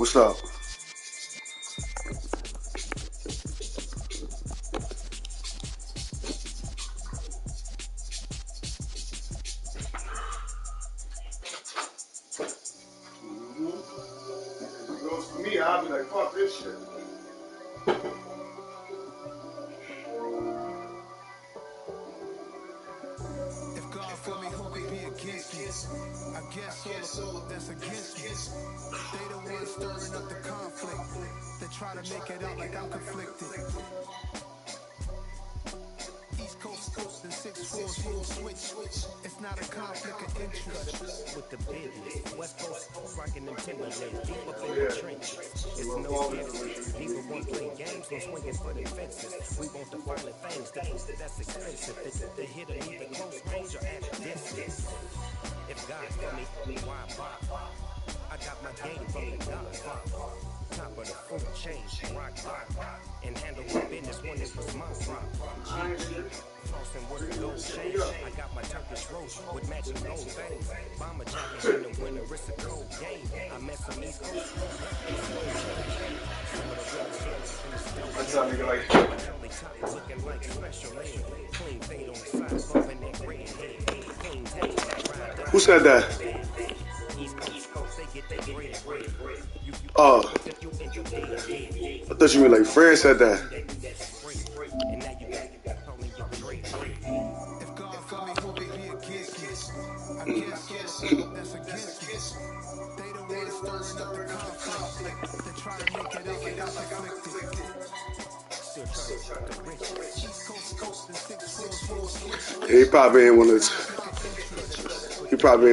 What's up? If it goes for me, I'll be like, fuck this shit. If God for me, who could be against me? I guess all of that's against me. They the ones stirring up the conflict. They try to make it out like I'm conflicted. East Coast and 6-4 full switch. It's not a conflict of interest. With the business, West Coast rocking them Timberlands, deep up in the trenches. It's no difference. Neither one play games, no swinging for the fences. We want the falling fangs, that's expensive. It's the hit or either close range or at a distance. If God's for me, why pop? I got my game from the Godfather. Top of the food chain, rock, and handle my business when it was my prop. Flossing with a gold chain. I got my Turkish roast with matching gold veins. Bomber jacket in the winter, it's a cold game. I met some East Coast. What's up, nigga? Like, looking like special ed. Clean fade on the side, bumping that red head. Clean tape. who said that? Oh, I thought you meant like Fran said that. If God for me, who could be against me? I guess all of that's against me. They the ones stirring up the conflict. They try to make it out like I'm conflicted. East Coast and 6-4 full switch. He probably ain't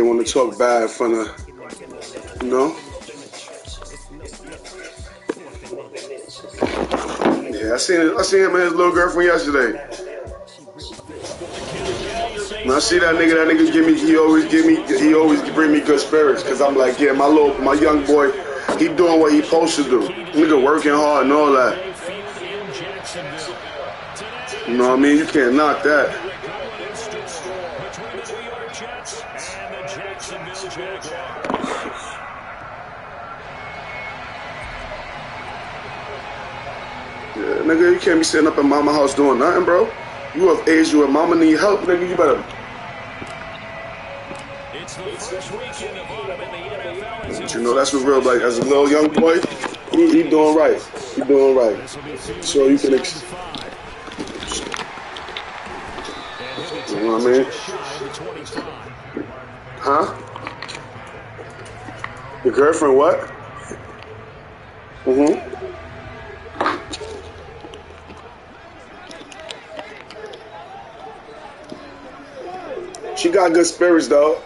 want to talk bad in front of, you know? Yeah, I seen him and his little girlfriend yesterday. When I see that nigga give me, he always bring me good spirits. Cause I'm like, yeah, my young boy, he doing what he supposed to do. Nigga working hard and all that. You know what I mean? You can't knock that. Yeah, nigga, you can't be sitting up in mama house doing nothing, bro. You of age, you and mama need help, nigga. You better. But you know, that's what real, like, as a little young boy, he doing right. He doing right. So you can, you know what I mean? Huh? Your girlfriend what? Mm-hmm. She got good spirits though.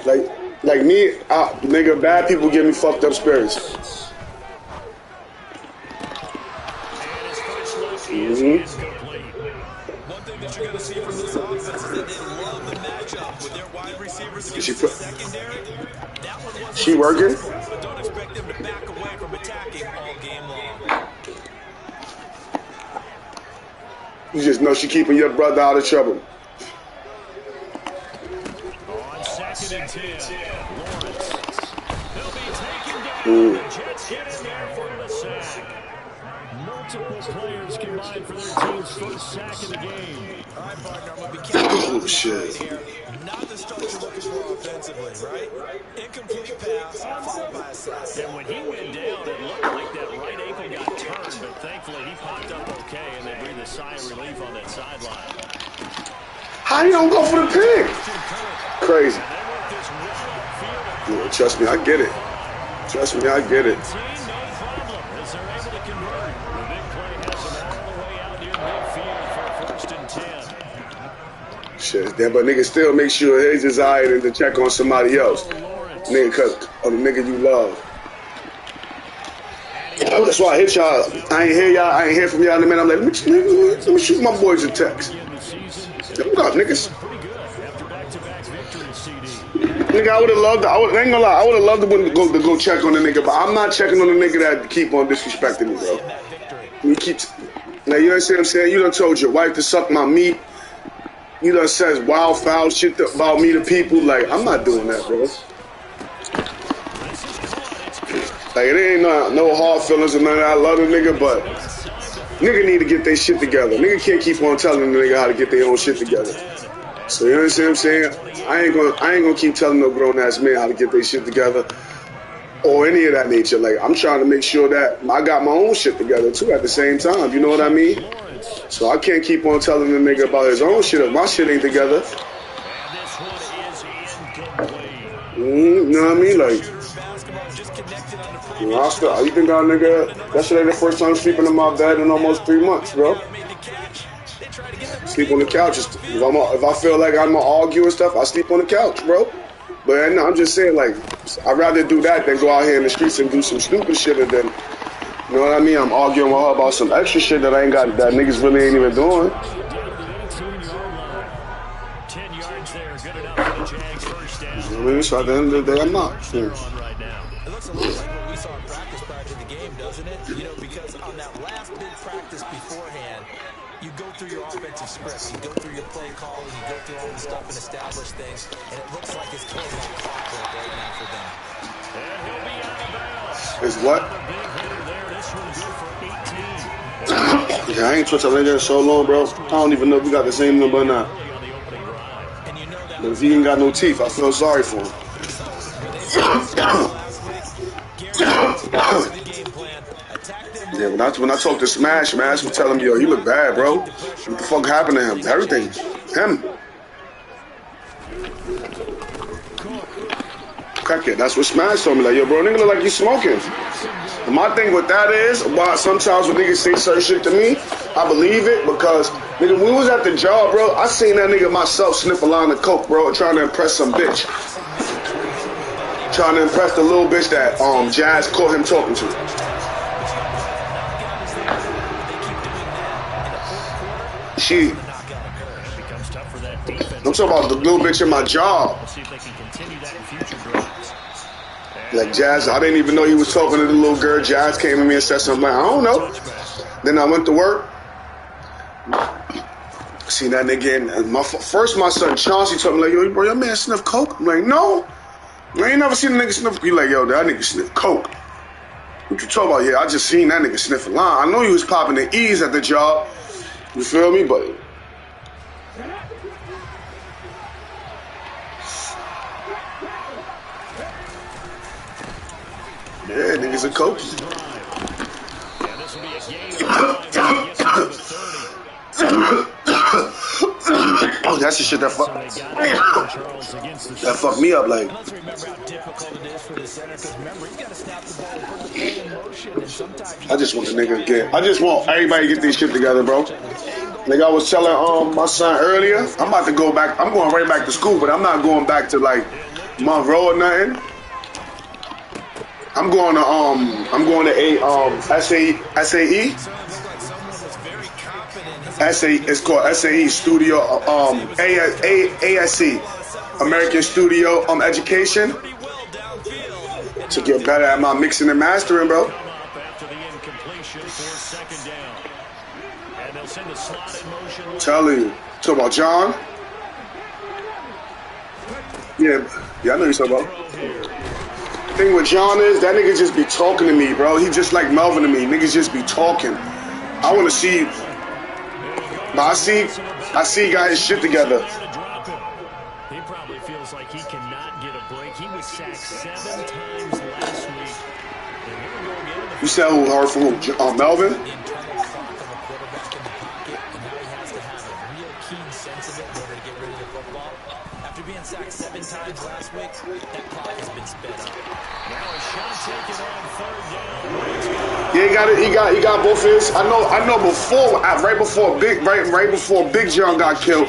Like me, nigga, bad people give me fucked up spirits. Mm-hmm. One thing that you're going to see from this offense is that they love the matchup with their wide receivers against the secondary. That one wasn't she working? but don't expect them to back away from attacking all game long. You just know she keeping your brother out of trouble. On 2nd and 10, Lawrence. He'll be taken down. The Jets get in there for the sack. Multiple players combined for their team's first sack of the game. All right, partner, I'm going to be careful. Oh, shit. Here. Not the start you're looking for offensively, right? Incomplete pass, followed by a sack. And when he went down, it looked like that right ankle got turned, but thankfully he popped up okay, and they breathed a sigh of relief on that sideline. How you don't go for the pick? Crazy. Yeah, trust me, I get it. Trust me, I get it. Shit, then, but nigga still make sure his desire and to check on somebody else. Nigga, cause of the nigga you love. That's why I hit y'all. I ain't hear y'all. I ain't hear from y'all in a minute. I'm like, let me shoot my boys a text. What up, niggas? Nigga, I would have loved. I ain't gonna lie. I would have loved to go check on the nigga, but I'm not checking on the nigga that keep on disrespecting me, bro. You keep. Now you understand what I'm saying? You done told your wife to suck my meat. You done says wild foul shit about me to people. Like, I'm not doing that, bro. Like, it ain't no hard feelings or none of that. I love the nigga, but nigga need to get their shit together. Nigga can't keep on telling the nigga how to get their own shit together. So you understand what I'm saying? I ain't gonna keep telling no grown ass man how to get their shit together or any of that nature. Like, I'm trying to make sure that I got my own shit together too at the same time. You know what I mean? So I can't keep on telling the nigga about his own shit if my shit ain't together. You know what I mean? Like, you think our nigga, that shit ain't the first time sleeping in my bed in almost 3 months, bro. Sleep on the couch. If I feel like I'm gonna argue and stuff, I sleep on the couch, bro. But no, I'm just saying, like, I'd rather do that than go out here in the streets and do some stupid shit and then, you know what I mean? I'm arguing with her about some extra shit that I ain't got, that niggas really ain't even doing. 10 yards there, good enough for the Jags first down. You know what I mean? So at the end of the day, I'm not. It looks a lot like what we saw in practice prior to the game, doesn't it? You know, because on that last big practice beforehand, you go through your offensive script, you go through your play calling, you go through all the stuff and establish things, and it looks like it's close like clockwork right now for them. And he'll be out of bounds. It's what? This one good for 18. Yeah, I ain't touched that nigga in so long, bro. I don't even know if we got the same number or not. But if he ain't got no teeth, I feel sorry for him. Yeah, when I talk to Smash was telling me, yo, you look bad, bro. What the fuck happened to him? Everything. Him. Crackhead. That's what Smash told me. Like, yo, bro, nigga look like you smoking. And my thing with that is, why sometimes when niggas say certain shit to me, I believe it because, nigga, when we was at the job, bro, I seen that nigga myself sniff a line of coke, bro, trying to impress some bitch. Trying to impress the little bitch that Jags caught him talking to. I'm talking about the little bitch in my job. Like Jazz, I didn't even know he was talking to the little girl. Jazz came to me and said something like, I don't know. Then I went to work. Seen that nigga and my son Chauncey told me like, yo, bro, your man sniff coke? I'm like, no. I ain't never seen a nigga sniff. He like, yo, that nigga sniff coke. What you talking about? Yeah, I just seen that nigga sniff a line. I know he was popping the E's at the job. You feel me? But yeah, niggas are coke. Oh, that's the shit that fucked me up. Like, I just want the nigga to get. I just want everybody to get this shit together, bro. Like I was telling my son earlier, I'm about to go back. I'm going right back to school, but I'm not going back to like Monroe or nothing. I'm going to SAE. It's called SAE Studio ASC American Studio Education to get better at my mixing and mastering, bro. Telling you. Talk about John? Yeah, I know you're talking about. Thing with John is that nigga just be talking to me, bro. He just like Melvin to me. Niggas just be talking. I want to see. But I see he got his shit together. He probably feels like he cannot get a break. He was sacked 7 times last week. You said who heard from who? Melvin? After being sacked 7 times last week, that clock has been sped up. Now a shot taken on 3rd down. Yeah, he got both his. I know before, right before Big John got killed,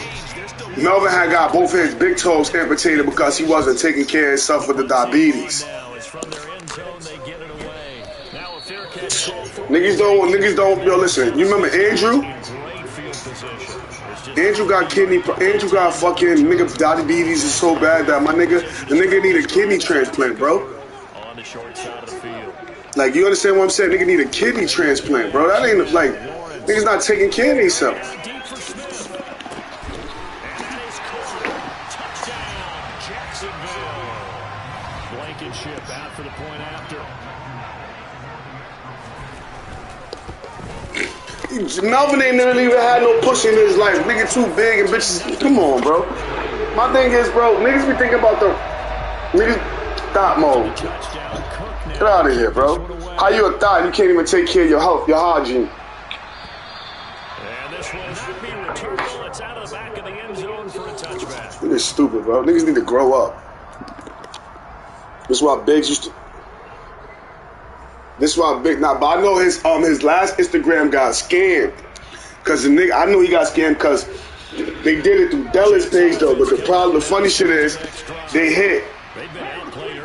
Melvin had got both of his big toes amputated because he wasn't taking care of himself with the diabetes. Niggas don't. Yo, listen. You remember Andrew? Andrew got fucking nigga diabetes is so bad that the nigga need a kidney transplant, bro. On the short side of the field. Like, you understand what I'm saying? Nigga need a kidney transplant, bro. That ain't like niggas not taking care of themselves. Blankenship out for the point after. Melvin ain't never even had no pussy in his life. Nigga too big and bitches. Come on, bro. My thing is, bro, niggas be thinking about the niggas thought mode. Get out of here, bro. How you a thought? You can't even take care of your health, your hygiene. And this will not be returnable. It's out of the back of the end zone for a touchback. Niggas stupid, bro. Niggas need to grow up. This is why Biggs used to. This is why Big. Now, but I know his last Instagram got scammed. Cause the nigga, I know he got scammed because they did it through Della's page though. But the funny shit is, they hit.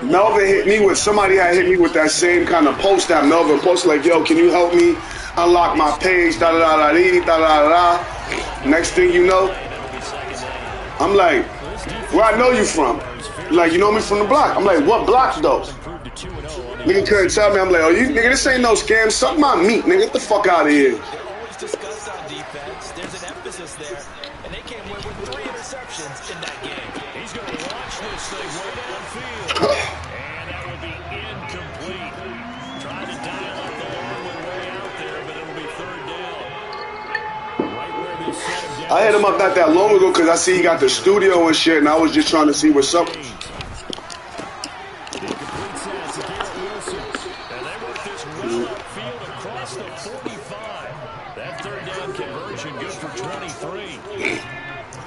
Melvin hit me with, somebody had hit me with that same kind of post that Melvin posted, like, yo, can you help me unlock my page, da-da-da-da-da-da-da-da. Next thing you know, I'm like, where I know you from? Like, you know me from the block. I'm like, what block though? Nigga couldn't tell me. I'm like, oh, you nigga, this ain't no scam. Suck my meat, nigga. Get the fuck out of here. Always discussed on defense. There's an emphasis there. And they came away with 3 interceptions in that game. He's going to launch this thing way downfield. And that will be incomplete. Trying to dial up the long one way out there, but it'll be 3rd down. Right where they set him down. I hit him up not that long ago because I see he got the studio and shit, and I was just trying to see what's up.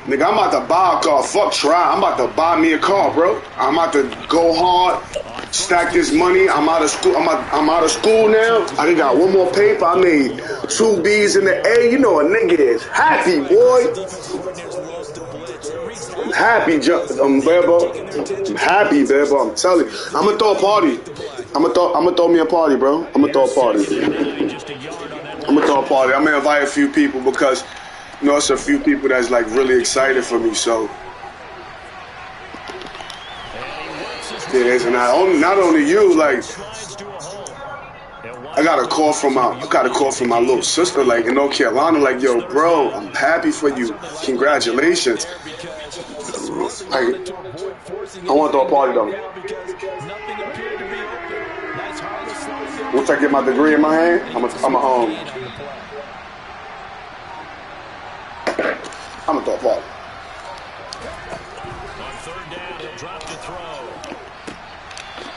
Nigga, I'm about to buy a car. Fuck try. I'm about to buy me a car, bro. I'm about to go hard, stack this money. I'm out of school. I'm out of school now. I got one more paper. I made 2 B's in the A. You know a nigga is happy, boy. I'm happy, Bebo. I'm happy, Bebo. I'm telling you. I'm gonna throw a party. I'm gonna throw me a party, bro. I'm gonna throw a party. I'm gonna invite a few people because, you know, it's a few people that's like really excited for me. So yeah, and not only you, like I got a call from my little sister, like in North Carolina, like, yo, bro, I'm happy for you. Congratulations. Like, I want to throw a party though. Once I get my degree in my hand, I'm a home. I'm gonna throw a party. On 3rd down, he'll drop the throw.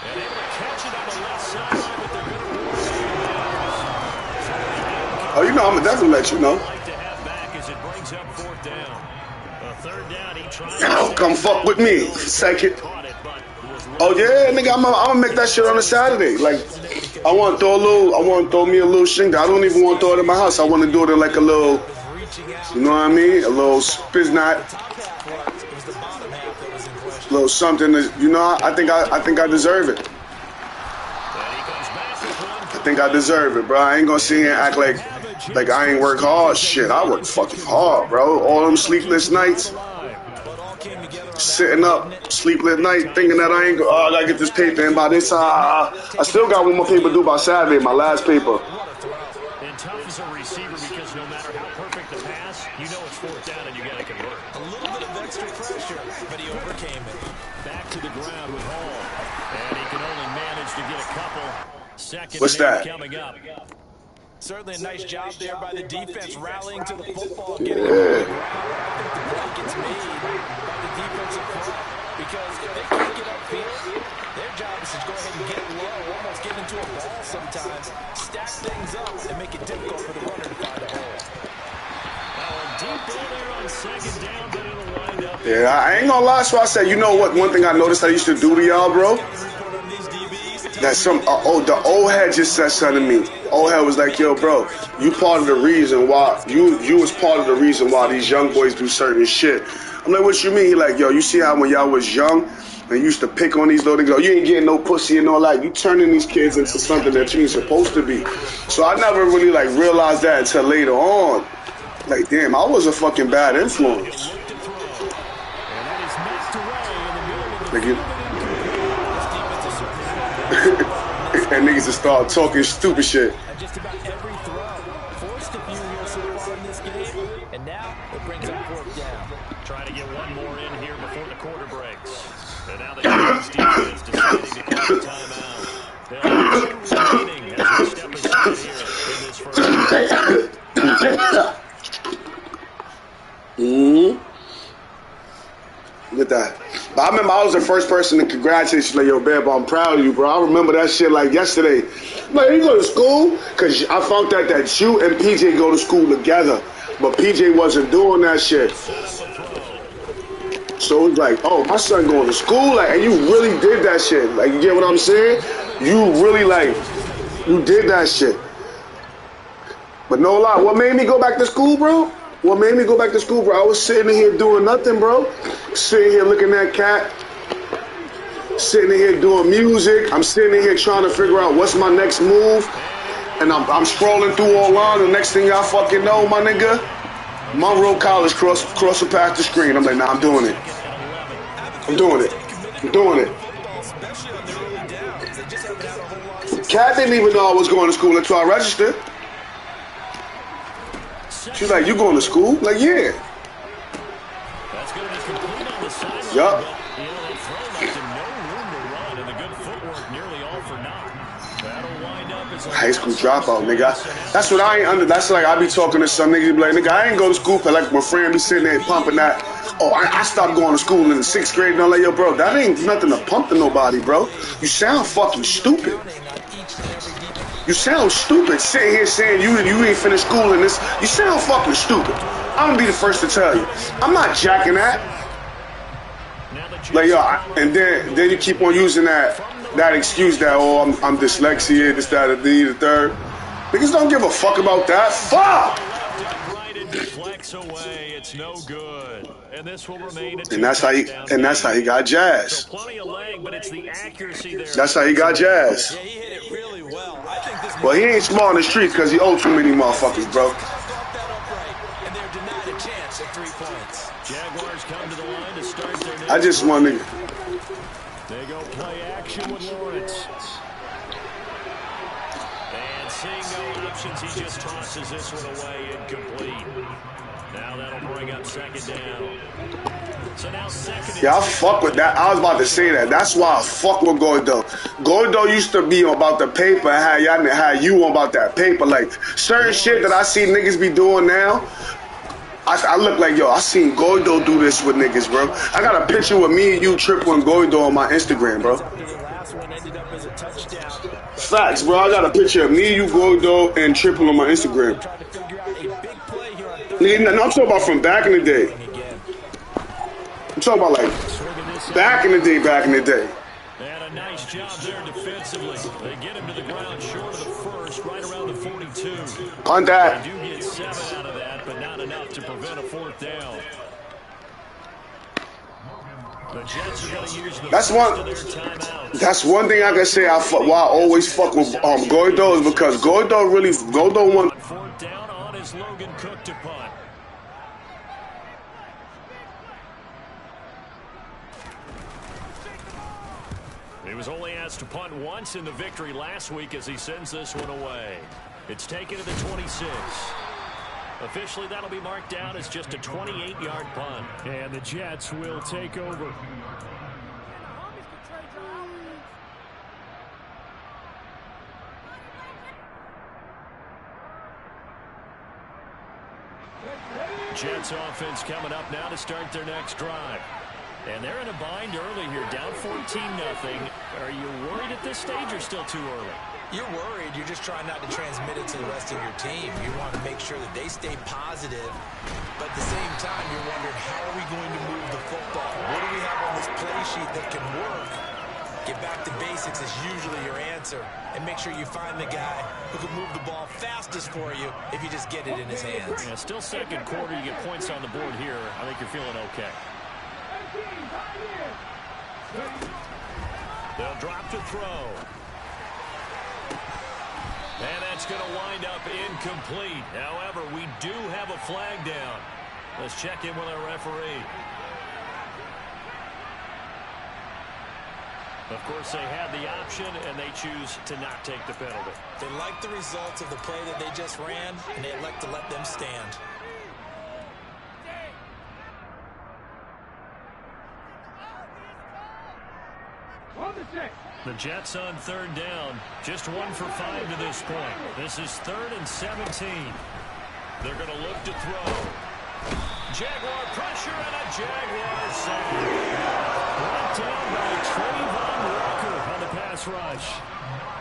And able to catch it on the left sideline, but they're going to Oh, you know, I'm gonna definitely let you know. like to have back as it brings up 4th down. 3rd down, he tries. Come fuck with me. Second. Oh yeah, nigga, I'm gonna make that shit on a Saturday. Like, I want to throw me a little shingle. I don't even want to throw it in my house. I want to do it in like a little, you know what I mean? A little spiznot, a little something. You know, I think I deserve it. I think I deserve it, bro. I ain't gonna sit here and act like I ain't work hard. Shit, I work fucking hard, bro. All them sleepless nights, sitting up, sleepless night, thinking that I gotta get this paper in by this. I still got one more paper due by Saturday, my last paper. And tough as a receiver because no matter how perfect the pass, you know it's 4th down and you gotta convert. A little bit of extra pressure, but he overcame it. Back to the ground with Hall. And he can only manage to get a couple. What's that? Coming up. Certainly a nice job there by the defense, rallying to the football, getting it on the ground. I think the play gets made by the defensive front because if they can't get upfield, their job is to go ahead and get low, almost get into a ball sometimes, stack things up, and make it difficult for the runner to find a hole. Deep ball there on 2nd down, but it'll wind up. Yeah, I ain't gonna lie. So I said, you know what? One thing I noticed I used to do to y'all, bro. That the old head just said something to me. Old head was like, yo, bro, you part of the reason why you was part of the reason why these young boys do certain shit. I'm like, what you mean? He like, yo, you see how when y'all was young and you used to pick on these little niggas, you ain't getting no pussy and all that. You turning these kids into something that you ain't supposed to be. So I never really like realized that until later on. Like, damn, I was a fucking bad influence. Like, and niggas just start talking stupid shit. Just about every throw. Forced a few here so far in this game, and now it brings up 4th down. Trying to get one more in here before the quarter breaks. And now the Jags defense deciding to call the timeout. They'll have 2 remaining as we step aside here in this first quarter. With that. But I remember I was the first person to congratulate you, like, yo, babe, I'm proud of you, bro. I remember that shit like yesterday. Like, you go to school? Because I found out that you and PJ go to school together. But PJ wasn't doing that shit. So it's like, oh, my son going to school? Like, and you really did that shit. Like, you get what I'm saying? You really, like, you did that shit. But no lie, what made me go back to school, bro? What made me go back to school, bro? I was sitting in here doing nothing, bro. Sitting here looking at Cat. Sitting in here doing music. I'm sitting in here trying to figure out what's my next move. And I'm scrolling through online. The next thing I fucking know, my nigga, Monroe College cross past the screen. I'm like, nah, I'm doing it. I'm doing it. I'm doing it. Cat didn't even know I was going to school until I registered. She's like, you going to school? Like, yeah. Yup. High school dropout, nigga. That's what I ain't under. That's like I be talking to some niggas, be like, nigga, I ain't go to school, but like my friend be sitting there pumping that. Oh, I stopped going to school in the 6th grade, and I'm like, yo, bro, that ain't nothing to pump to nobody, bro. You sound fucking stupid. You sound stupid sitting here saying you ain't finished school in this. You sound fucking stupid. I'm gonna be the first to tell you. I'm not jacking that. Like, yo, and then you keep on using that excuse that, oh, I'm dyslexia, this, that, the third. Niggas don't give a fuck about that. Fuck! And that's how he got Jazz. That's how he got Jazz. Well, he ain't small in the streets because he owed too many motherfuckers, bro. I just want to. They go play action with Lawrence. And seeing no options, he just tosses this one away incomplete. Now that'll bring up 2nd down. So now 2nd. Yeah, I fuck with that. I was about to say that. That's why I fuck with Gordo. Gordo used to be about the paper and how you about that paper. Like, certain shit that I see niggas be doing now, I look like, yo, I seen Gordo do this with niggas, bro. I got a picture with me and you tripling Gordo on my Instagram, bro. Facts, bro. I got a picture of me, you, Gordo, and triple on my Instagram. No, I'm talking about from back in the day. I'm talking about like back in the day. And a nice job there defensively. They get him to the ground short of the first, right around the 42. On that. They do get 7 out of that, but not enough to prevent a 4th down. The Jets are going to use the That's one thing I can say. Why I always fuck with Gordo is because Gordo won. 4th down on his Logan Cook to punt. He was only asked to punt once in the victory last week as he sends this one away. It's taken to the 26. Officially, that'll be marked down as just a 28-yard punt. And the Jets will take over. Jets offense coming up now to start their next drive. And they're in a bind early here, down 14-0. Are you worried at this stage or still too early? You're worried. You're just trying not to transmit it to the rest of your team. You want to make sure that they stay positive. But at the same time, you're wondering, how are we going to move the football? What do we have on this play sheet that can work? Get back to basics is usually your answer. And make sure you find the guy who can move the ball fastest for you if you just get it in his hands. Yeah, still 2nd quarter. You get points on the board here. I think you're feeling okay. They'll drop to throw. And that's going to wind up incomplete. However, we do have a flag down. Let's check in with our referee. Of course, they had the option, and they choose to not take the penalty. They like the results of the play that they just ran, and they elect to let them stand. The Jets on 3rd down. Just 1 for 5 to this point. This is 3rd and 17. They're going to look to throw. Jaguar pressure and a Jaguar sack. Brought down by Trayvon Walker on the pass rush.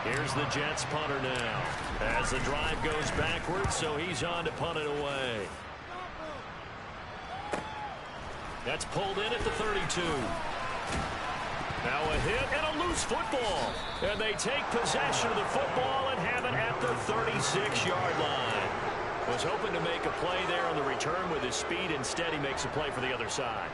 Here's the Jets punter now. As the drive goes backwards, so he's on to punt it away. That's pulled in at the 32. Now a hit and a loose football. And they take possession of the football and have it at the 36-yard line. Was hoping to make a play there on the return with his speed. Instead, he makes a play for the other side.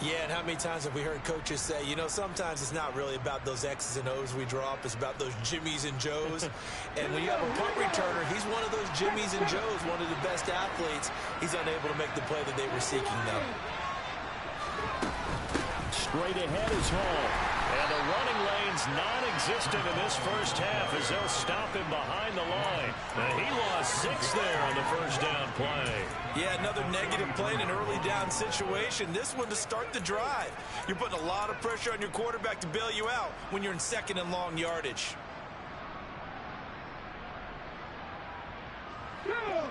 Yeah, and how many times have we heard coaches say, you know, sometimes it's not really about those X's and O's we draw up. It's about those Jimmies and Joes. And when you have a punt returner, he's one of those Jimmies and Joes, one of the best athletes. He's unable to make the play that they were seeking, though. Straight ahead is Hall. And the running lane's non-existent in this first half as they'll stop him behind the line. And he lost 6 there on the first down play. Yeah, another negative play in an early down situation. This one to start the drive. You're putting a lot of pressure on your quarterback to bail you out when you're in second and long yardage.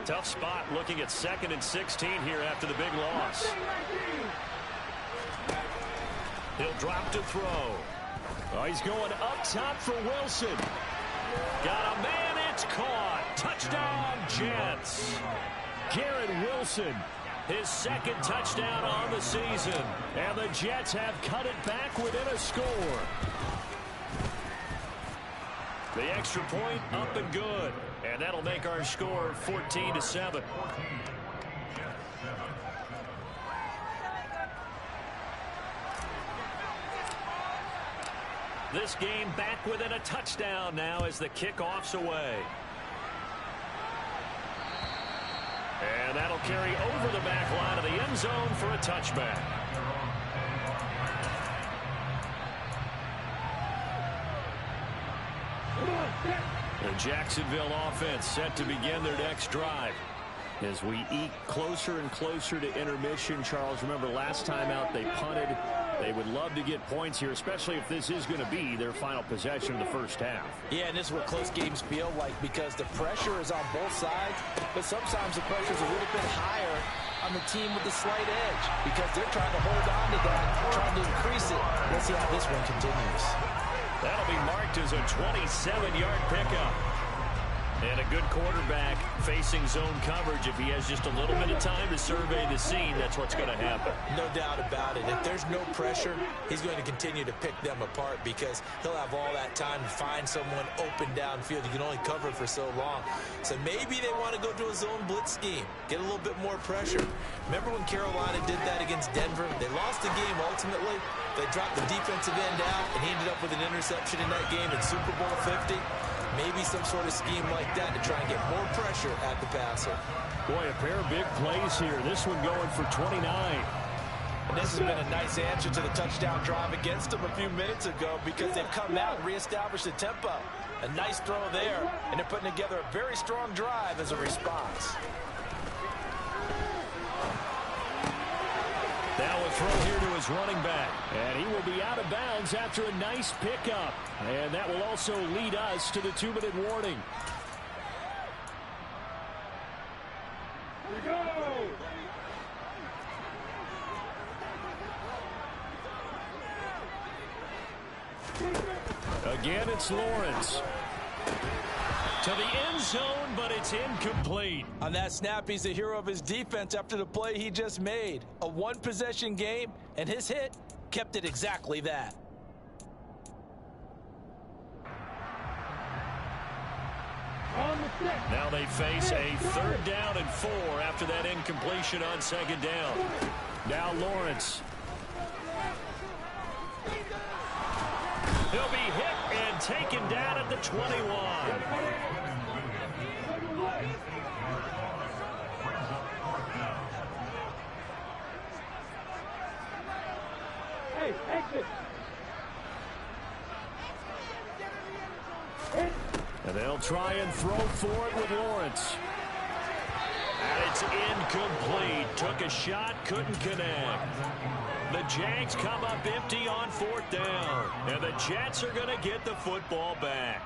Tough spot looking at 2nd and 16 here after the big loss. He'll drop to throw. Oh, he's going up top for Wilson. Got a man, it's caught. Touchdown, Jets. Garrett Wilson, his 2nd touchdown on the season. And the Jets have cut it back within a score. The extra point up and good. And that'll make our score 14-7. This game back within a touchdown now as the kickoff's away. And that'll carry over the back line of the end zone for a touchback. The Jacksonville offense set to begin their next drive. As we eke closer and closer to intermission, Charles, remember last time out they punted. They would love to get points here, especially if this is going to be their final possession of the first half. Yeah, and this is what close games feel like because the pressure is on both sides, but sometimes the pressure is a little bit higher on the team with the slight edge because they're trying to hold on to that, trying to increase it. Let's see how this one continues. That'll be marked as a 27-yard pickup. And a good quarterback facing zone coverage. If he has just a little bit of time to survey the scene, that's what's going to happen. No doubt about it. If there's no pressure, he's going to continue to pick them apart because he'll have all that time to find someone open downfield. You can only cover for so long. So maybe they want to go to a zone blitz scheme, get a little bit more pressure. Remember when Carolina did that against Denver? They lost the game ultimately. They dropped the defensive end out, and he ended up with an interception in that game in Super Bowl 50. Maybe some sort of scheme like that to try and get more pressure at the passer. Boy, a pair of big plays here. This one going for 29. And this has been a nice answer to the touchdown drive against them a few minutes ago because they've come out and reestablished the tempo. A nice throw there, and they're putting together a very strong drive as a response. Now a throw here to his running back. And he will be out of bounds after a nice pickup. And that will also lead us to the 2-minute warning. Here we go. Again, it's Lawrence. To the end zone, but it's incomplete. On that snap, he's the hero of his defense after the play he just made. A one-possession game, and his hit kept it exactly that. Now they face a 3rd down and 4 after that incompletion on 2nd down. Now Lawrence. He'll be hit and taken down at the 21. Hey, exit. And they'll try and throw for it with Lawrence. And it's incomplete. Took a shot, couldn't connect. The Jags come up empty on 4th down. And the Jets are going to get the football back.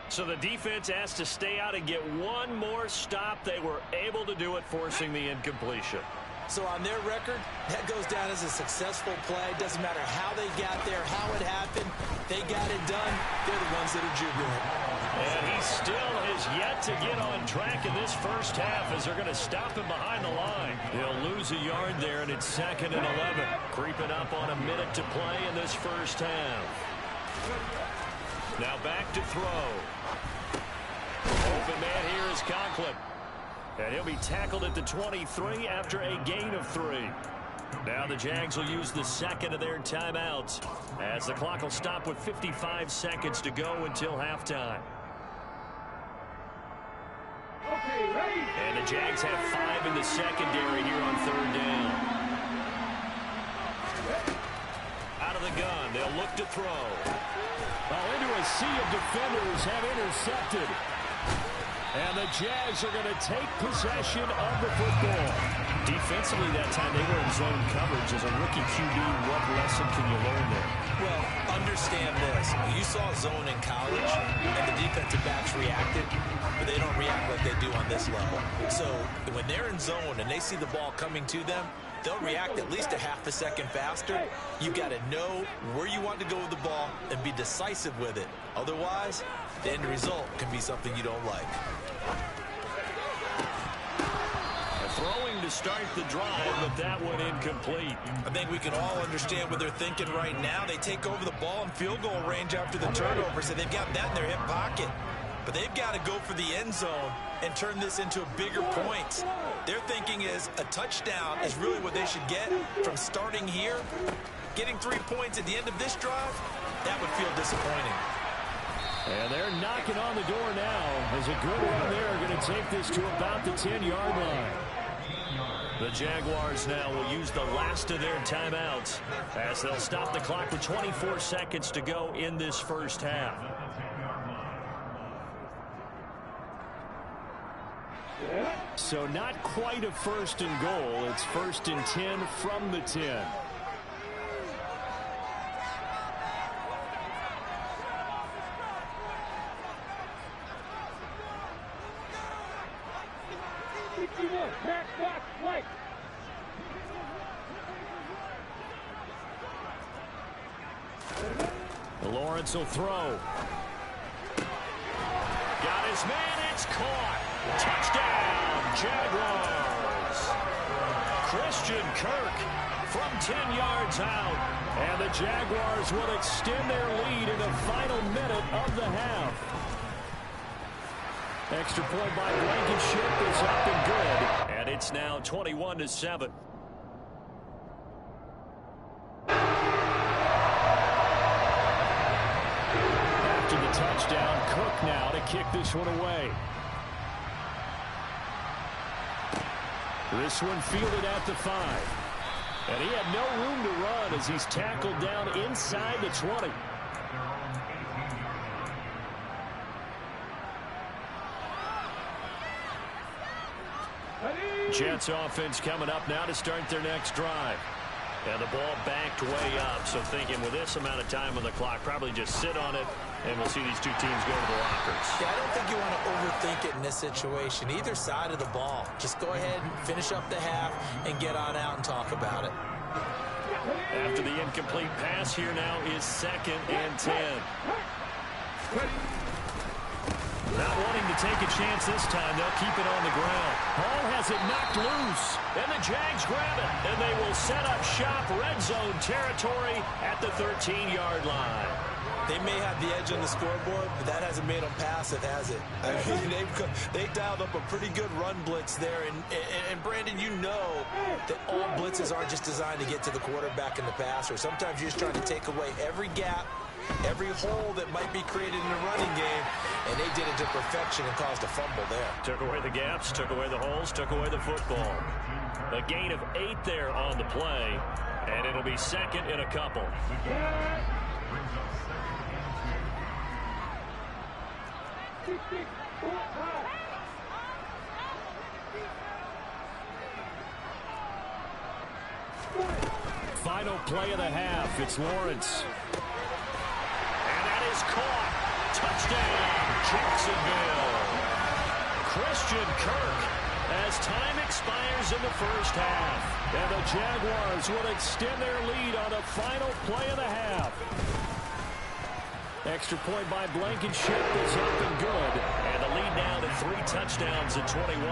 So the defense asked to stay out and get one more stop. They were able to do it, forcing the incompletion. So on their record, that goes down as a successful play. Doesn't matter how they got there, how it happened. They got it done. They're the ones that are jubilant. And he still has yet to get on track in this first half as they're going to stop him behind the line. He'll lose a yard there, and it's 2nd and 11. Creeping up on a minute to play in this first half. Now back to throw. Open man here is Conklin. And he'll be tackled at the 23 after a gain of 3. Now the Jags will use the second of their timeouts as the clock will stop with 55 seconds to go until halftime. And the Jags have 5 in the secondary here on 3rd down. Out of the gun, they'll look to throw. Well, into a sea of defenders have intercepted. And the Jags are going to take possession of the football. Defensively that time, they were in zone coverage. As a rookie QB, what lesson can you learn there? Well, understand this. You saw zone in college, and the defensive backs reacted, but they don't react like they do on this level. So when they're in zone and they see the ball coming to them, they'll react at least a half a second faster. You've got to know where you want to go with the ball and be decisive with it. Otherwise, the end result can be something you don't like. Throwing to start the drive, but that one incomplete. I think we can all understand what they're thinking right now. They take over the ball in field goal range after the turnover, so they've got that in their hip pocket. But they've got to go for the end zone and turn this into a bigger point. Their thinking is a touchdown is really what they should get from starting here. Getting 3 points at the end of this drive, that would feel disappointing. And they're knocking on the door now as a good run there going to take this to about the 10-yard line. The Jaguars now will use the last of their timeouts as they'll stop the clock with 24 seconds to go in this first half. So not quite a 1st and goal. It's 1st and 10 from the 10. Lawrence will throw. Got his man, it's caught. Touchdown, Jaguars. Christian Kirk from 10 yards out. And the Jaguars will extend their lead in the final minute of the half. Extra point by Blankenship is up and good. And it's now 21-7. Touchdown, Cook now to kick this one away. This one fielded at the 5. And he had no room to run as he's tackled down inside the 20. Jets offense coming up now to start their next drive. And the ball backed way up, so thinking with this amount of time on the clock, probably just sit on it, and we'll see these two teams go to the lockers. Yeah, I don't think you want to overthink it in this situation. Either side of the ball. Just go ahead and finish up the half and get on out and talk about it. After the incomplete pass, here now is 2nd and 10. Not wanting to take a chance this time, they'll keep it on the ground. Hall has it knocked loose, and the Jags grab it, and they will set up shop red zone territory at the 13-yard line. They may have the edge on the scoreboard, but that hasn't made them passive, has it? I mean, they dialed up a pretty good run blitz there, and Brandon, you know that all blitzes aren't just designed to get to the quarterback and the passer. Sometimes you're just trying to take away every gap, every hole that might be created in the running game, and they did it to perfection and caused a fumble there. Took away the gaps, took away the holes, took away the football. A gain of 8 there on the play, and it'll be 2nd and a couple. Final play of the half. It's Lawrence. And that is caught. Touchdown, Jacksonville. Christian Kirk as time expires in the first half. And the Jaguars will extend their lead on the final play of the half. Extra point by Blankenship is up and good. And the lead now to 3 touchdowns at 21.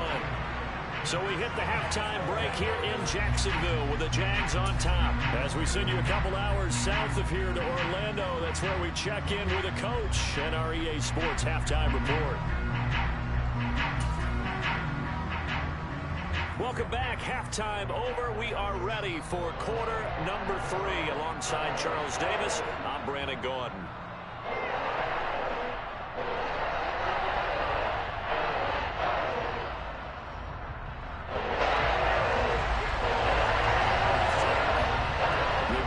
So we hit the halftime break here in Jacksonville with the Jags on top. As we send you a couple hours south of here to Orlando, that's where we check in with a coach and our EA Sports halftime report. Welcome back. Halftime over. We are ready for quarter number 3. Alongside Charles Davis, I'm Brandon Gordon.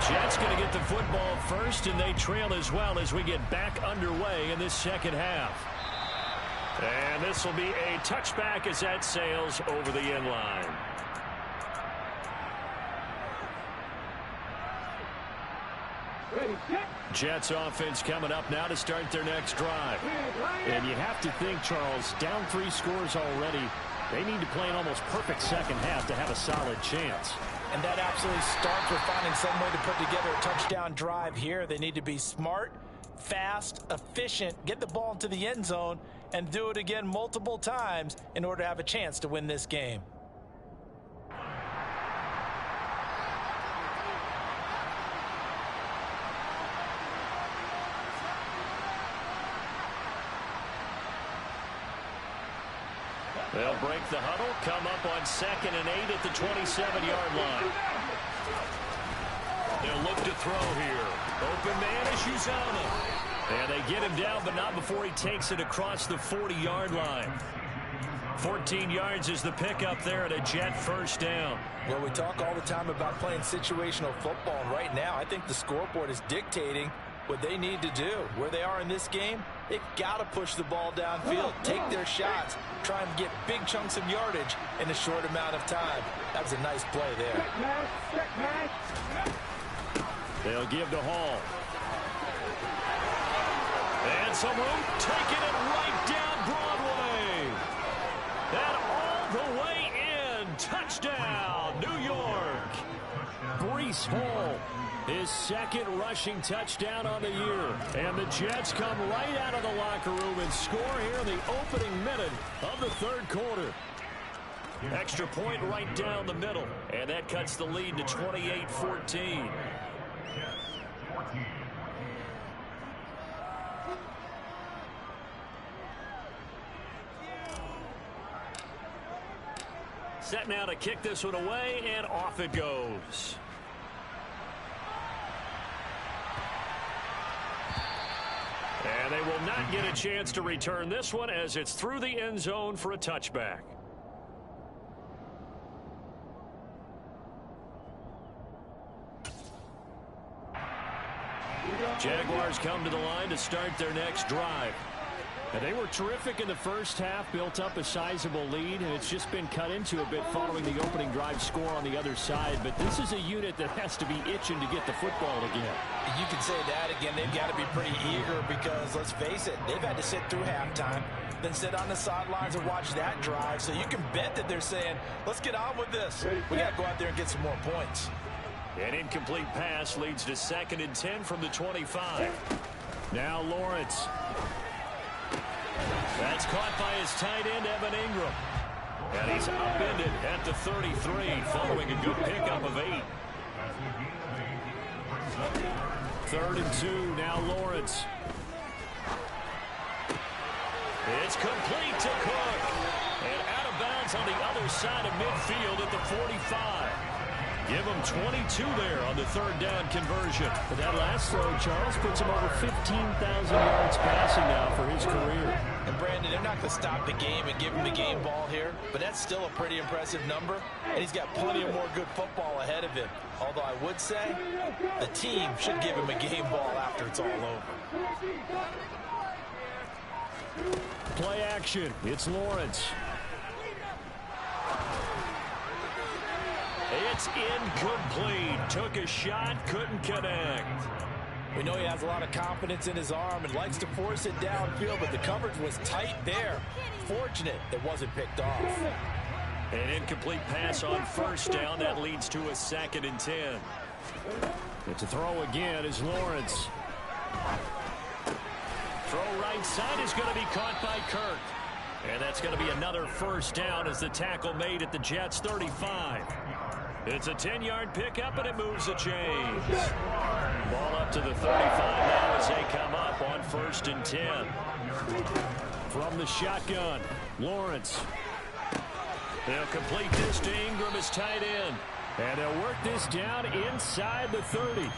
Jets going to get the football first, and they trail as well as we get back underway in this second half. And this will be a touchback as that sails over the end line. Jets offense coming up now to start their next drive. And you have to think, Charles, down 3 scores already. They need to play an almost perfect second half to have a solid chance. And that absolutely starts with finding some way to put together a touchdown drive here. They need to be smart, fast, efficient, get the ball into the end zone, and do it again multiple times in order to have a chance to win this game. They'll break the huddle, come up on 2nd and 8 at the 27-yard line. They'll look to throw here. Open man is Uzama. And they get him down, but not before he takes it across the 40-yard line. 14 yards is the pickup there at a Jet first down. Well, we talk all the time about playing situational football, and right now I think the scoreboard is dictating what they need to do. Where they are in this game, they've got to push the ball downfield, take their shots, try and get big chunks of yardage in a short amount of time. That was a nice play there. They'll give to Hall. And some room, taking it right down Broadway. And all the way in. Touchdown, New York. Breece Hall, his 2nd rushing touchdown on the year. And the Jets come right out of the locker room and score here in the opening minute of the 3rd quarter. Extra point right down the middle. And that cuts the lead to 28-14. Set now to kick this one away, and off it goes. And they will not get a chance to return this one as it's through the end zone for a touchback. Jaguars come to the line to start their next drive. And they were terrific in the first half, built up a sizable lead, and it's just been cut into a bit following the opening drive score on the other side. But this is a unit that has to be itching to get the football again. You can say that again. They've got to be pretty eager because, let's face it, they've had to sit through halftime, then sit on the sidelines and watch that drive. So you can bet that they're saying, let's get on with this. We got to go out there and get some more points. An incomplete pass leads to 2nd and 10 from the 25. Now Lawrence. That's caught by his tight end, Evan Ingram. And he's upended at the 33 following a good pickup of 8. 3rd and 2, now Lawrence. It's complete to Cook. And out of bounds on the other side of midfield at the 45. Give him 22 there on the 3rd down conversion. But that last throw, Charles, puts him over 15,000 yards passing now for his career. And Brandon, they're not going to stop the game and give him the game ball here, but that's still a pretty impressive number, and he's got plenty of more good football ahead of him. Although I would say the team should give him a game ball after it's all over. Play action. It's Lawrence. It's incomplete. Took a shot, couldn't connect. We know he has a lot of confidence in his arm and likes to force it downfield, but the coverage was tight there. Fortunate it wasn't picked off. An incomplete pass on first down. That leads to a 2nd and 10. And to throw again is Lawrence. Throw right side is going to be caught by Kirk. And that's going to be another first down as the tackle made at the Jets' 35. It's a 10-yard pickup, and it moves the chains. Ball up to the 35 now as they come up on 1st and 10. From the shotgun, Lawrence. They'll complete this to Ingram as tight end. And they'll work this down inside the 30.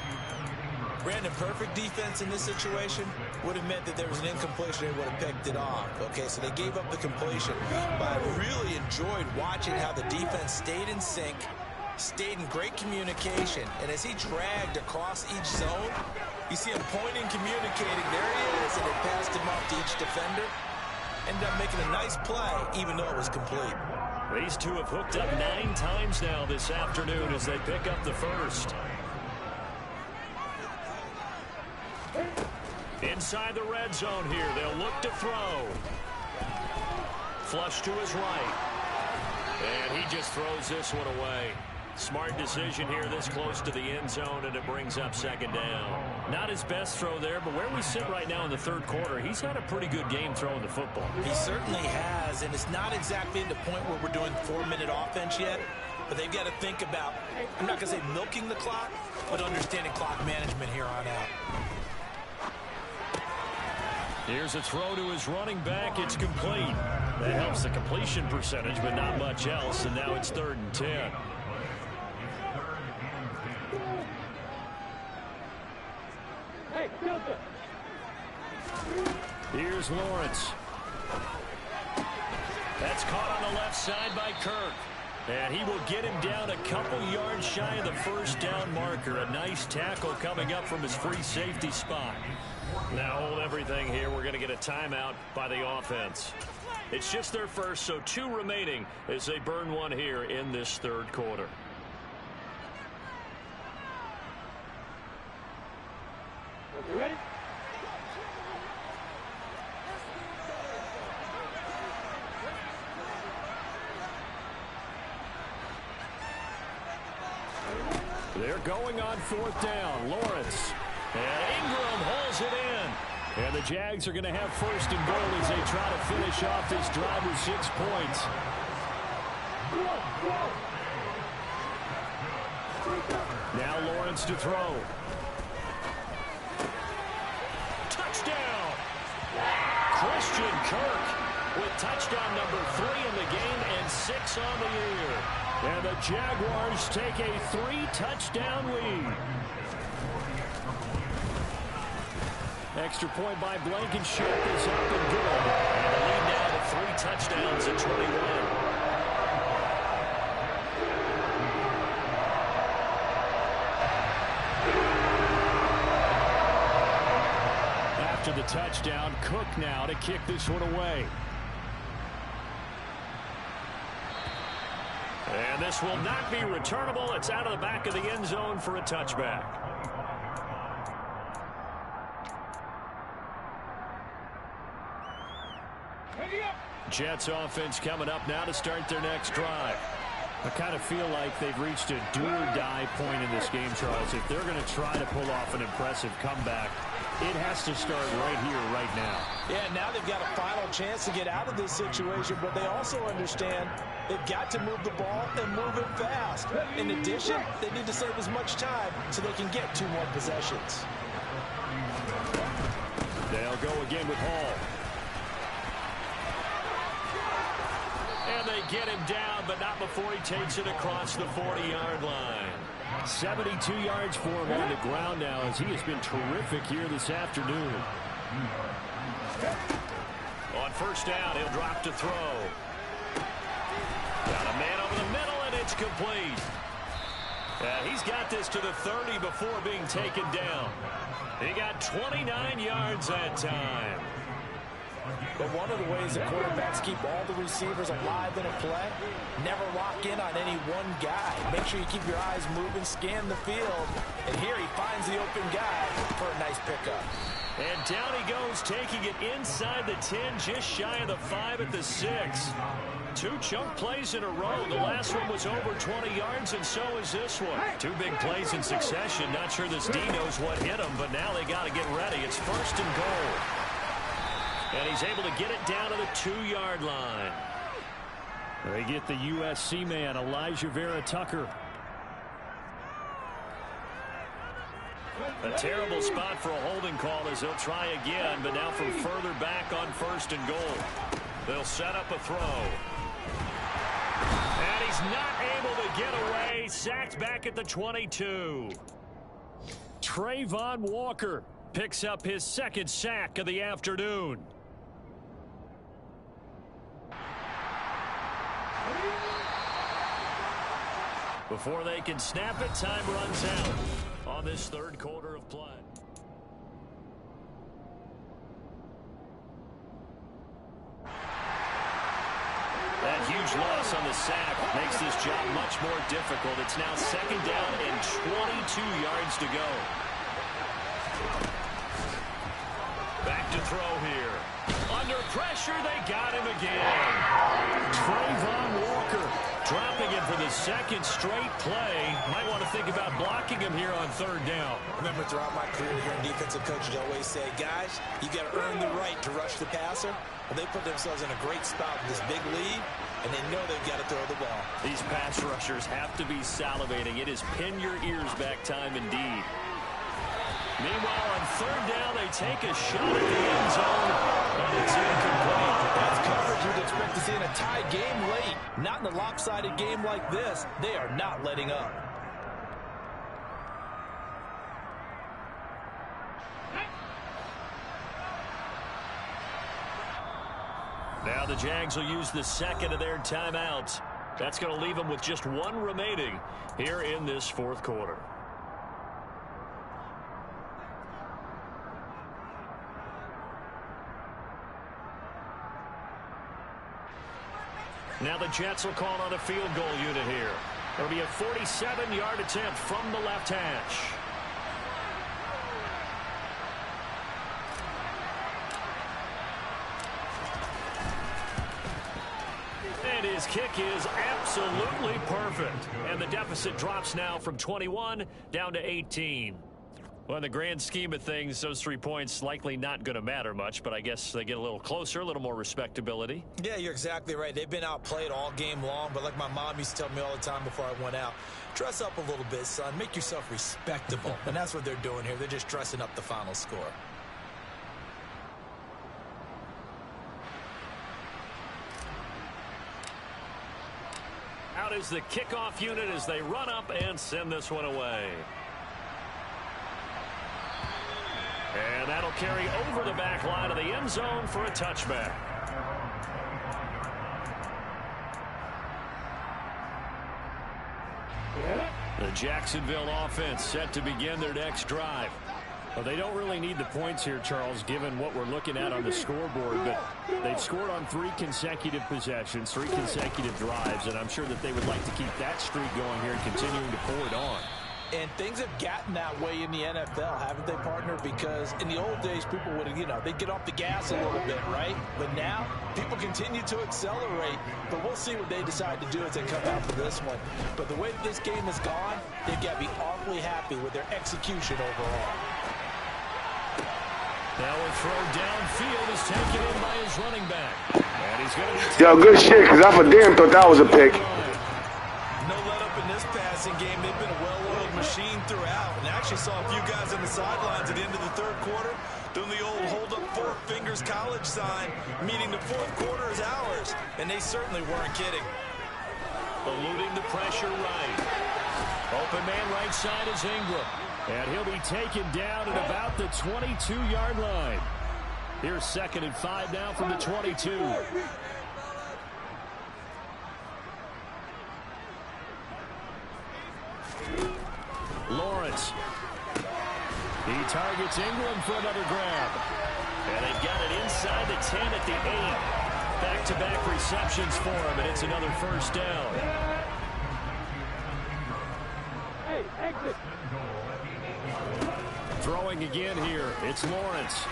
Brandon, perfect defense in this situation would have meant that there was an incompletion. They would have picked it off. Okay, so they gave up the completion. But I really enjoyed watching how the defense stayed in sync, stayed in great communication. And as he dragged across each zone, you see him pointing, communicating. There he is, and it passed him off to each defender. Ended up making a nice play, even though it was complete. These two have hooked up 9 times now this afternoon as they pick up the first. Inside the red zone here, they'll look to throw. Flush to his right. And he just throws this one away. Smart decision here this close to the end zone, and it brings up 2nd down. Not his best throw there, but where we sit right now in the 3rd quarter, he's had a pretty good game throwing the football. He certainly has, and it's not exactly at the point where we're doing 4-minute offense yet, but they've got to think about, I'm not going to say milking the clock, but understanding clock management here on out. Here's a throw to his running back. It's complete. That helps the completion percentage, but not much else, and now it's 3rd and 10. Here's Lawrence. That's caught on the left side by Kirk. And he will get him down a couple yards shy of the first down marker. A nice tackle coming up from his free safety spot. Now hold everything here. We're going to get a timeout by the offense. It's just their first, so 2 remaining as they burn one here in this 3rd quarter. You ready? They're going on 4th down. Lawrence. And Ingram holds it in. And the Jags are going to have 1st and goal as they try to finish off this drive with 6 points. Now Lawrence to throw. Touchdown! Christian Kirk with touchdown number 3 in the game and 6 on the year. And the Jaguars take a 3-touchdown lead. Extra point by Blankenship is up and good. And the lead now to 3 touchdowns at 21. After the touchdown, Cook now to kick this one away. And this will not be returnable. It's out of the back of the end zone for a touchback. Jets offense coming up now to start their next drive. I kind of feel like they've reached a do-or-die point in this game, Charles. If they're going to try to pull off an impressive comeback, it has to start right here, right now. Yeah, now they've got a final chance to get out of this situation, but they also understand they've got to move the ball and move it fast. In addition, they need to save as much time so they can get 2 more possessions. They'll go again with Hall. And they get him down, but not before he takes it across the 40-yard line. 72 yards for him on the ground now as he has been terrific here this afternoon. On 1st down, he'll drop to throw. Got a man over the middle, and it's complete. He's got this to the 30 before being taken down. He got 29 yards that time. But one of the ways that quarterbacks keep all the receivers alive in a play, never lock in on any one guy. Make sure you keep your eyes moving, scan the field. And here he finds the open guy for a nice pickup. And down he goes, taking it inside the 10, just shy of the 5 at the 6. 2 chunk plays in a row. The last one was over 20 yards, and so is this one. 2 big plays in succession. Not sure this D knows what hit him, but now they got to get ready. It's 1st and goal. And he's able to get it down to the 2-yard line. They get the USC man, Elijah Vera Tucker. A terrible spot for a holding call as they'll try again, but now from further back on 1st and goal. They'll set up a throw. And he's not able to get away. Sacked back at the 22. Trayvon Walker picks up his 2nd sack of the afternoon. Before they can snap it, time runs out on this 3rd quarter of play. That huge loss on the sack makes this job much more difficult. It's now 2nd down and 22 yards to go. Back to throw here. Under pressure, they got him again. Trayvon Walker dropping it for the 2nd straight play. Might want to think about blocking him here on 3rd down. Remember, throughout my career here in defensive coaches always say, guys, you got to earn the right to rush the passer. Well, they put themselves in a great spot with this big lead, and they know they've got to throw the ball. These pass rushers have to be salivating. It is pin your ears back time indeed. Meanwhile, on 3rd down, they take a shot at the end zone, and it's incomplete. That's coverage you'd expect to see in a tie game late. Not in a lopsided game like this. They are not letting up. Now the Jags will use the 2nd of their timeouts. That's going to leave them with just 1 remaining here in this 4th quarter. Now the Jets will call on a field goal unit here. It'll be a 47-yard attempt from the left hash. And his kick is absolutely perfect. And the deficit drops now from 21 down to 18. Well, in the grand scheme of things, those 3 points likely not going to matter much, but I guess they get a little closer, a little more respectability. Yeah, you're exactly right. They've been outplayed all game long, but like my mom used to tell me all the time before I went out, dress up a little bit, son. Make yourself respectable. And that's what they're doing here. They're just dressing up the final score. Out is the kickoff unit as they run up and send this one away. And that'll carry over the back line of the end zone for a touchback. The Jacksonville offense set to begin their next drive. Well, they don't really need the points here, Charles, given what we're looking at on the scoreboard, but they've scored on 3 consecutive possessions, 3 consecutive drives, and I'm sure that they would like to keep that streak going here and continuing to pour it on. And things have gotten that way in the NFL, haven't they, partner? Because in the old days, people would, they'd get off the gas a little bit, right? But now, people continue to accelerate. But we'll see what they decide to do as they come out for this one. But the way this game has gone, they've got to be awfully happy with their execution overall. Now a throw downfield is taken in by his running back. And he's going to be... Yo, good shit, because I for damn thought that was a pick. No let up in this passing game. They've been a well-oiled machine throughout. And I actually saw a few guys on the sidelines at the end of the 3rd quarter doing the old hold up 4 fingers college sign, meaning the 4th quarter is ours. And they certainly weren't kidding. Eluding the pressure right. Open man right side is Ingram. And he'll be taken down at about the 22-yard line. Here's 2nd and 5 now from the 22. Lawrence. He targets Ingram for another grab. And they've got it inside the 10 at the 8. Back-to-back receptions for him, and it's another first down. Hey, exit. Throwing again here, it's Lawrence.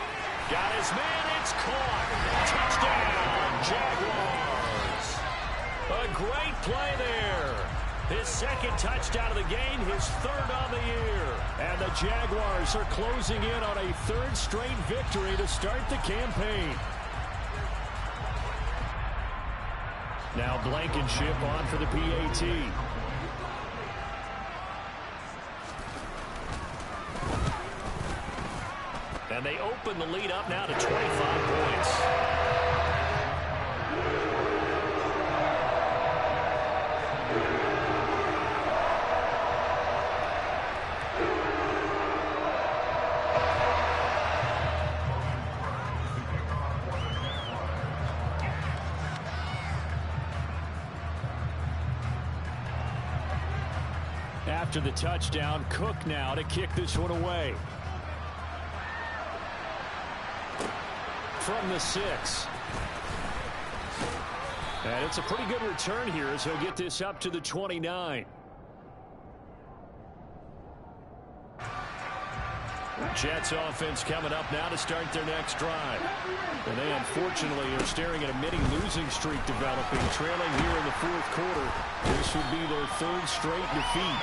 Got his man, it's caught. Touchdown, Jaguars. A great play there. His second touchdown of the game, his third on the year. And the Jaguars are closing in on a third straight victory to start the campaign. Now Blankenship on for the PAT. And they open the lead up now to 25 points. After the touchdown, Cook now to kick this one away. From the 6. And it's a pretty good return here as he'll get this up to the 29. Jets offense coming up now to start their next drive. And they unfortunately are staring at a mini losing streak developing, trailing here in the fourth quarter. This would be their third straight defeat.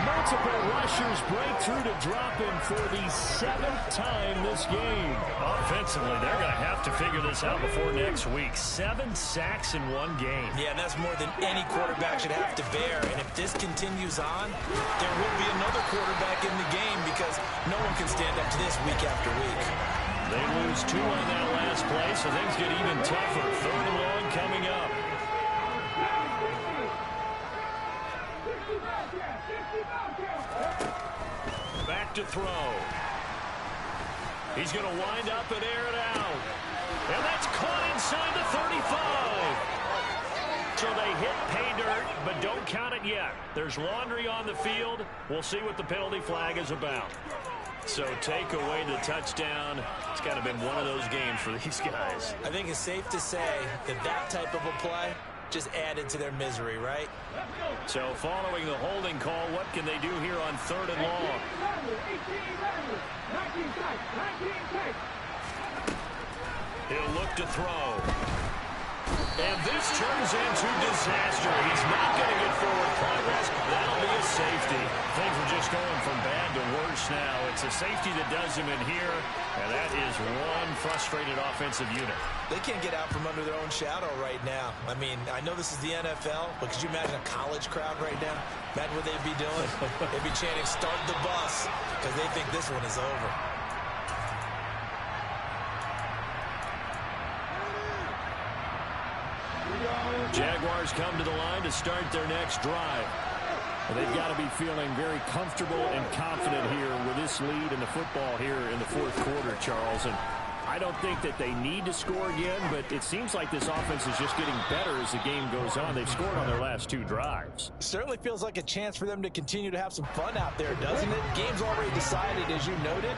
Multiple rushers break through to drop him for the 7th time this game. Offensively, they're going to have to figure this out before next week. 7 sacks in one game. Yeah, and that's more than any quarterback should have to bear. And if this continues on, there will be another quarterback in the game because no one can stand up to this week after week. They lose 2 on that last play, so things get even tougher. Third and long coming up. Back to throw. He's going to wind up and air it out. And that's caught inside the 35. So they hit pay dirt, but don't count it yet. There's laundry on the field. We'll see what the penalty flag is about. So take away the touchdown. It's kind of been one of those games for these guys. I think it's safe to say that that type of a play just added to their misery, right? So following the holding call, what can they do here on third and long? He'll look to throw. And this turns into disaster. He's not going to get forward progress. That'll be a safety. Things are just going from bad to worse now. It's a safety that does him in here, and that is one frustrated offensive unit. They can't get out from under their own shadow right now. I mean, I know this is the NFL, but could you imagine a college crowd right now? Imagine what they'd be doing. They'd be chanting, "Start the bus," because they think this one is over. Jaguars come to the line to start their next drive. And they've got to be feeling very comfortable and confident here with this lead in the football here in the fourth quarter, Charles. And I don't think that they need to score again, but it seems like this offense is just getting better as the game goes on. They've scored on their last 2 drives. Certainly feels like a chance for them to continue to have some fun out there, doesn't it? Game's already decided, as you noted.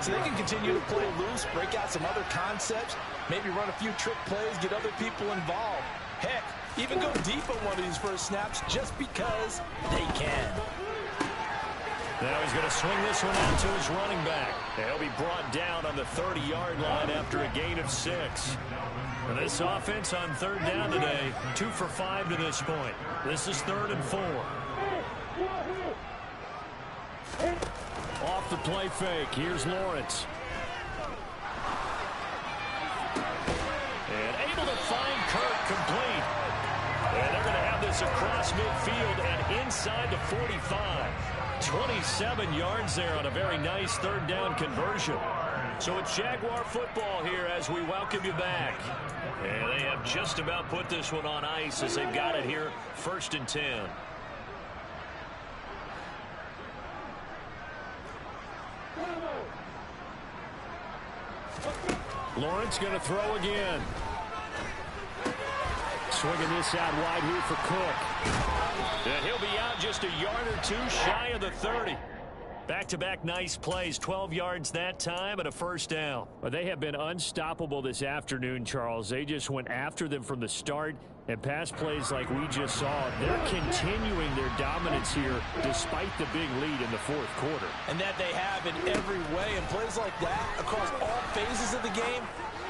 So they can continue to play loose, break out some other concepts, maybe run a few trick plays, get other people involved. Heck, even go deep on one of these first snaps just because they can. Now he's going to swing this one out to his running back. He'll be brought down on the 30-yard line after a gain of 6. And this offense on third down today, 2 for 5 to this point. This is 3rd and 4. Off the play fake, here's Lawrence. And able to find Kirk complete. And they're going to have this across midfield and inside the 45. 27 yards there on a very nice third down conversion. So it's Jaguar football here as we welcome you back. And they have just about put this one on ice as they've got it here, 1st and 10. Lawrence going to throw again. Swinging this out wide here for Cook. And he'll be out just a yard or 2 shy of the 30. Back-to-back nice plays, 12 yards that time and a first down. Well, they have been unstoppable this afternoon, Charles. They just went after them from the start, and pass plays like we just saw, they're continuing their dominance here despite the big lead in the fourth quarter. And that they have in every way, and plays like that across all phases of the game,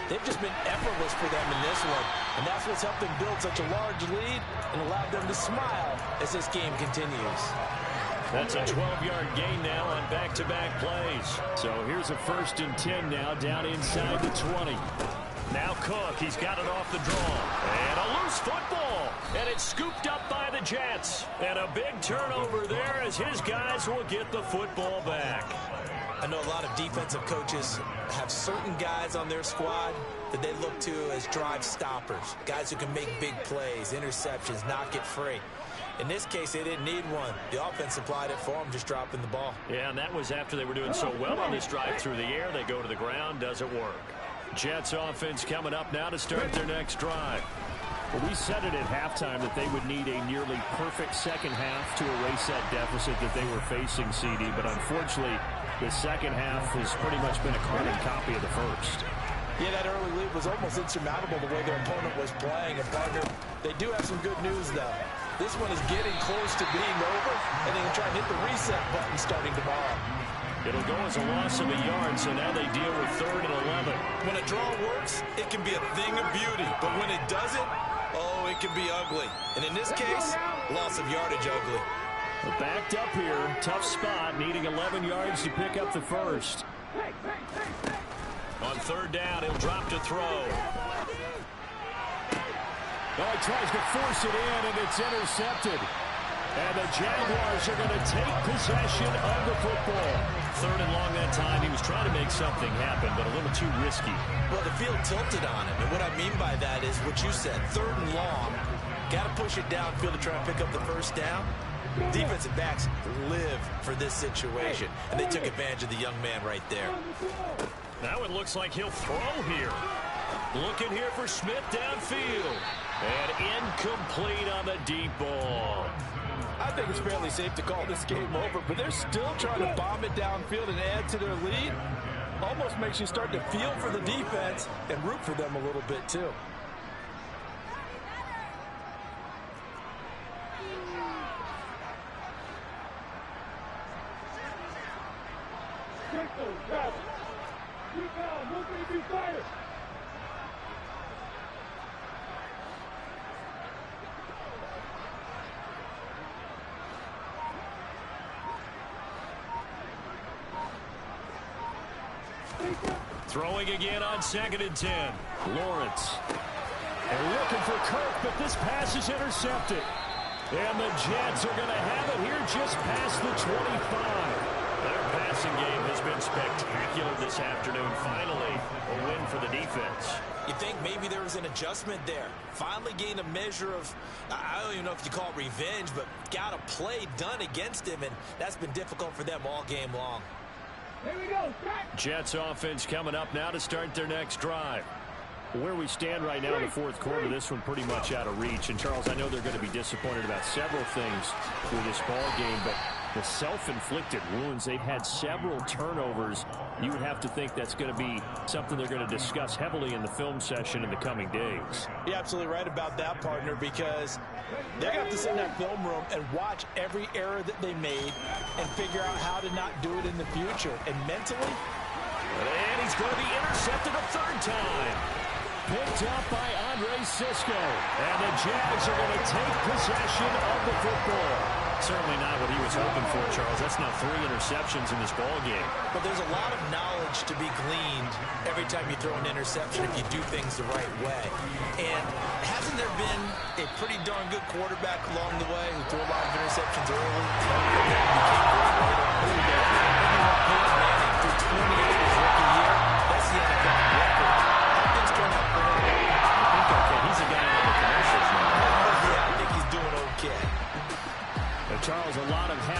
they've just been effortless for them in this one. And that's what's helped them build such a large lead and allowed them to smile as this game continues. That's a 12-yard gain now on back-to-back plays. So here's a 1st and 10 now down inside the 20. Now Cook, he's got it off the draw. And a loose football. And it's scooped up by the Jets. And a big turnover there as his guys will get the football back. I know a lot of defensive coaches have certain guys on their squad that they look to as drive stoppers. Guys who can make big plays, interceptions, knock it free. In this case, they didn't need one. The offense supplied it for them, just dropping the ball. Yeah, and that was after they were doing so well on this drive through the air. They go to the ground, doesn't work. Jets offense coming up now to start their next drive. Well, we said it at halftime that they would need a nearly perfect second half to erase that deficit that they were facing, CD. But unfortunately, the second half has pretty much been a carbon copy of the first. Yeah, that early lead was almost insurmountable the way their opponent was playing. And, partner, they do have some good news, though. This one is getting close to being over, and they can try and hit the reset button starting tomorrow. It'll go as a loss of a yard, so now they deal with 3rd and 11. When a draw works, it can be a thing of beauty. But when it doesn't, oh, it can be ugly. And in this case, loss of yardage ugly. We're backed up here, tough spot, needing 11 yards to pick up the first. On 3rd down, he'll drop to throw. Oh, he tries to force it in, and it's intercepted. And the Jaguars are going to take possession of the football. 3rd and long that time. He was trying to make something happen, but a little too risky. Well, the field tilted on him, and what I mean by that is what you said, 3rd and long. Got to push it downfield to try and pick up the first down. Defensive backs live for this situation, and they took advantage of the young man right there. Now it looks like he'll throw here. Looking here for Smith downfield. And incomplete on the deep ball. I think it's fairly safe to call this game over, but they're still trying to bomb it downfield and add to their lead. Almost makes you start to feel for the defense and root for them a little bit, too. Throwing again on 2nd and 10. Lawrence. They're looking for Kirk, but this pass is intercepted. And the Jets are going to have it here just past the 25. Their passing game has been spectacular this afternoon. Finally, a win for the defense. You think maybe there was an adjustment there. Finally gained a measure of, I don't even know if you call it revenge, but got a play done against him, and that's been difficult for them all game long. Here we go. Jets offense coming up now to start their next drive. Where we stand right now in the fourth quarter, this one pretty much out of reach. And, Charles, I know they're going to be disappointed about several things through this ball game, but the self-inflicted wounds, they've had several turnovers. You would have to think that's going to be something they're going to discuss heavily in the film session in the coming days. You're absolutely right about that, partner, because they're going to have to sit in that film room and watch every error that they made and figure out how to not do it in the future. And mentally, and he's going to be intercepted a 3rd time. Picked up by Andre Sisco. And the Jags are going to take possession of the football. Certainly not what he was hoping for, Charles. That's now 3 interceptions in this ball game. But there's a lot of knowledge to be gleaned every time you throw an interception if you do things the right way. And hasn't there been a pretty darn good quarterback along the way who threw a lot of interceptions early? You can't